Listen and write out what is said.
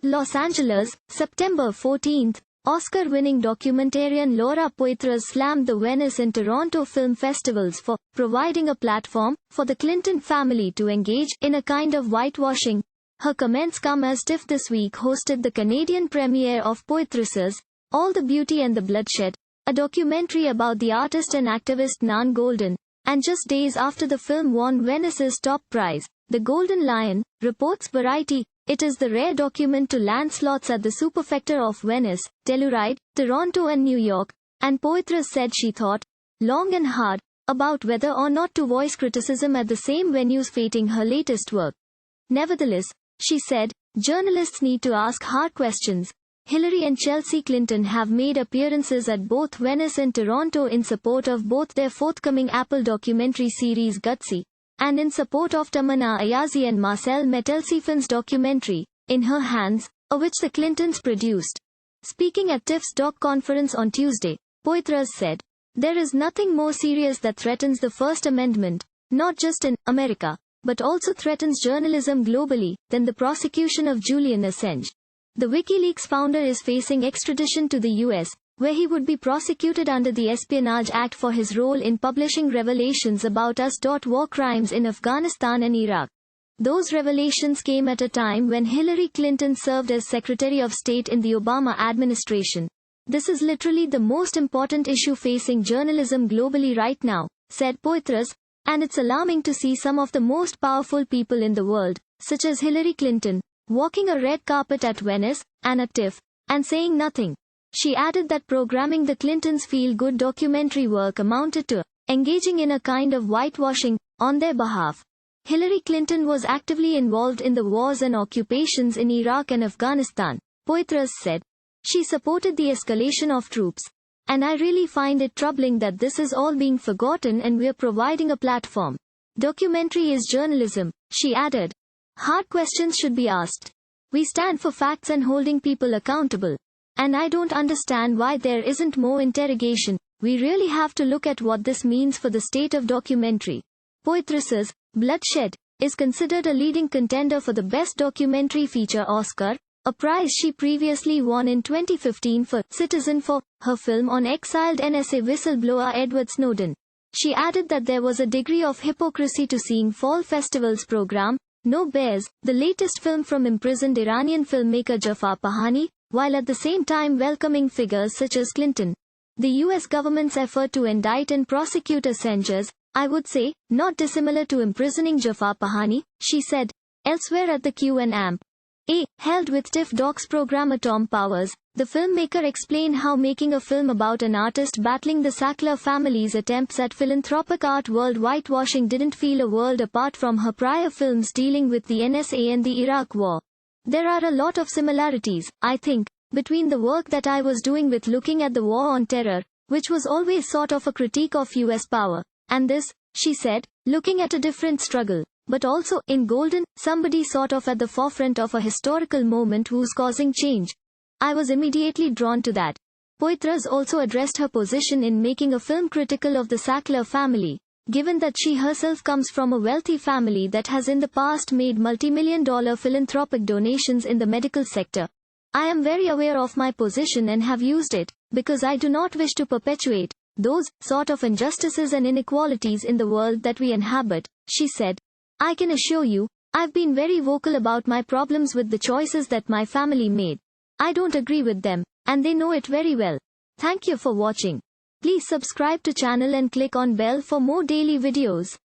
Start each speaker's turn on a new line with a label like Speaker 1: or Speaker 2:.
Speaker 1: Los Angeles, September 14. Oscar-winning documentarian Laura Poitras slammed the Venice and Toronto film festivals for providing a platform for the Clinton family to engage in a kind of whitewashing. Her comments come as TIFF this week hosted the Canadian premiere of Poitras's All the Beauty and the Bloodshed, a documentary about the artist and activist Nan Goldin, and just days after the film won Venice's top prize, the Golden Lion, reports Variety. It is the rare document to land slots at the Superfecta of Venice, Telluride, Toronto and New York, and Poitras said she thought long and hard about whether or not to voice criticism at the same venues fating her latest work. Nevertheless, she said, journalists need to ask hard questions. Hillary and Chelsea Clinton have made appearances at both Venice and Toronto in support of both their forthcoming Apple documentary series Gutsy, and in support of Tamannaah Ayyazi and Marcel Metelsiefan's documentary, In Her Hands, which the Clintons produced. Speaking at TIFF's doc conference on Tuesday, Poitras said, "There is nothing more serious that threatens the First Amendment, not just in America, but also threatens journalism globally, than the prosecution of Julian Assange. The WikiLeaks founder is facing extradition to the US, where he would be prosecuted under the Espionage Act for his role in publishing revelations about US war crimes in Afghanistan and Iraq. Those revelations came at a time when Hillary Clinton served as Secretary of State in the Obama administration. This is literally the most important issue facing journalism globally right now," said Poitras, "and it's alarming to see some of the most powerful people in the world, such as Hillary Clinton, walking a red carpet at Venice, and at TIFF, and saying nothing." She added that programming the Clintons' feel-good documentary work amounted to engaging in a kind of whitewashing on their behalf. Hillary Clinton was actively involved in the wars and occupations in Iraq and Afghanistan, Poitras said. She supported the escalation of troops. "And I really find it troubling that this is all being forgotten and we're providing a platform. Documentary is journalism," she added. "Hard questions should be asked. We stand for facts and holding people accountable. And I don't understand why there isn't more interrogation. We really have to look at what this means for the state of documentary." Poitras's Bloodshed is considered a leading contender for the Best Documentary Feature Oscar, a prize she previously won in 2015 for Citizen for her film on exiled NSA whistleblower Edward Snowden. She added that there was a degree of hypocrisy to seeing Fall Festival's program, No Bears, the latest film from imprisoned Iranian filmmaker Jafar Pahani, while at the same time welcoming figures such as Clinton. The US government's effort to indict and prosecute Assange, I would say, not dissimilar to imprisoning Jafar Pahani, she said. Elsewhere at the Q&A held with TIFF Docs programmer Tom Powers, the filmmaker explained how making a film about an artist battling the Sackler family's attempts at philanthropic art world whitewashing didn't feel a world apart from her prior films dealing with the NSA and the Iraq War. "There are a lot of similarities, I think, between the work that I was doing with looking at the war on terror, which was always sort of a critique of US power, and this," she said, looking at a different struggle, but also, in Golden, somebody sort of at the forefront of a historical moment who's causing change. I was immediately drawn to that. Poitras also addressed her position in making a film critical of the Sackler family, given that she herself comes from a wealthy family that has in the past made multi-million-dollar philanthropic donations in the medical sector. "I am very aware of my position and have used it, because I do not wish to perpetuate those sort of injustices and inequalities in the world that we inhabit," she said. "I can assure you, I've been very vocal about my problems with the choices that my family made. I don't agree with them, and they know it very well." Thank you for watching. Please subscribe to channel and click on bell for more daily videos.